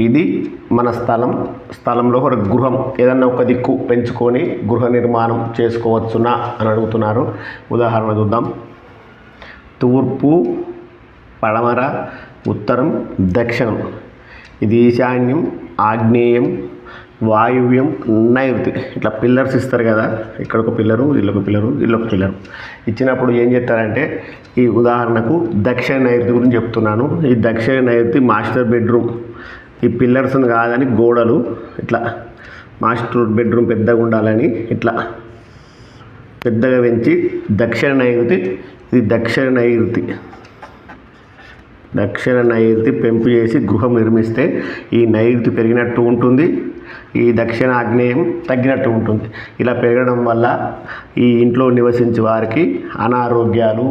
ఇది మన స్థలంలో ఒక గృహం ఏదన్నా ఒక దిక్కు పెంచుకొని గృహ నిర్మాణం చేసుకోవచ్చునా అని అడుగుతున్నారు. ఉదాహరణ చూద్దాం. తూర్పు, పడమర, ఉత్తరం, దక్షిణం. ఇది ఈశాన్యం, ఆగ్నేయం, వాయువ్యం, నైరుతి. ఇట్లా పిల్లర్స్ ఇస్తారు కదా, ఇక్కడ ఒక పిల్లరు, ఇల్లొక పిల్లరు, ఇల్లొక పిల్లరు ఇచ్చినప్పుడు ఏం చేస్తారంటే, ఈ ఉదాహరణకు దక్షిణ నైరుతి గురించి చెప్తున్నాను. ఈ దక్షిణ నైరుతి మాస్టర్ బెడ్రూమ్. ఈ పిల్లర్స్ని కాదని గోడలు ఇట్లా మాస్టర్ బెడ్రూమ్ పెద్దగా ఉండాలని ఇట్లా పెద్దగా పెంచి దక్షిణ నైరుతి. ఇది దక్షిణ నైరుతి పెంపు చేసి గృహం నిర్మిస్తే ఈ నైరుతి పెరిగినట్టు ఉంటుంది, ఈ దక్షిణ ఆగ్నేయం తగ్గినట్టు ఉంటుంది. ఇలా పెరగడం వల్ల ఈ ఇంట్లో నివసించే వారికి అనారోగ్యాలు,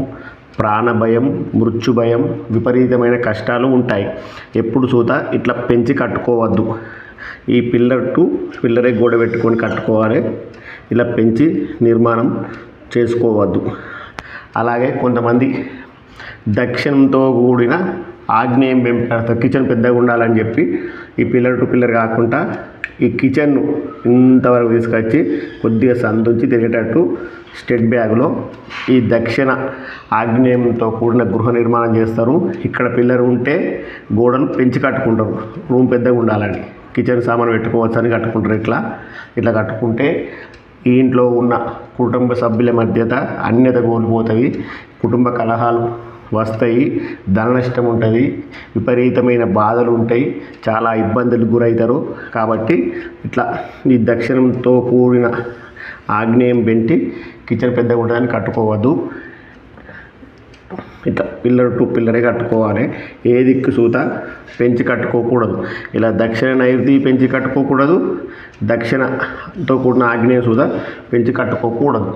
ప్రాణభయం, మృత్యుభయం, విపరీతమైన కష్టాలు ఉంటాయి. ఎప్పుడు చూత ఇట్లా పెంచి కట్టుకోవద్దు. ఈ పిల్లరే గోడ పెట్టుకొని కట్టుకోవాలి. ఇలా పెంచి నిర్మాణం చేసుకోవద్దు. అలాగే కొంతమంది దక్షిణంతో కూడిన ఆగ్నేయం పెంపుతారు. కిచెన్ పెద్దగా ఉండాలని చెప్పి ఈ పిల్లర్ టు పిల్లర్ కాకుండా ఈ కిచెన్ను ఇంతవరకు తీసుకొచ్చి కొద్దిగా సందుంచి తిరిగేటట్టు స్టెడ్ బ్యాగ్లో ఈ దక్షిణ ఆగ్నేయంతో కూడిన గృహ నిర్మాణం చేస్తారు. ఇక్కడ పిల్లర్ ఉంటే గోడలు పెంచి కట్టుకుంటారు. రూమ్ పెద్దగా ఉండాలని, కిచెన్ సామాను పెట్టుకోవచ్చు అని కట్టుకుంటారు. ఇట్లా కట్టుకుంటే ఈ ఇంట్లో ఉన్న కుటుంబ సభ్యుల మధ్యత అన్యత కోల్పోతుంది, కుటుంబ కలహాలు వస్తాయి, ధన నష్టం ఉంటుంది, విపరీతమైన బాధలు ఉంటాయి, చాలా ఇబ్బందులకు గురవుతారు. కాబట్టి ఇట్లా ఈ దక్షిణంతో కూడిన ఆగ్నేయం పెంటి కిచెన్ పెద్దగా ఉంటుందని కట్టుకోవద్దు. ఇట్లా పిల్లర్ టు పిల్లరే కట్టుకోవాలి. ఏ దిక్కు సూత పెంచి కట్టుకోకూడదు. ఇలా దక్షిణ నైరుతి పెంచి కట్టుకోకూడదు, దక్షిణతో కూడిన ఆగ్నేయ సూత పెంచి కట్టుకోకూడదు.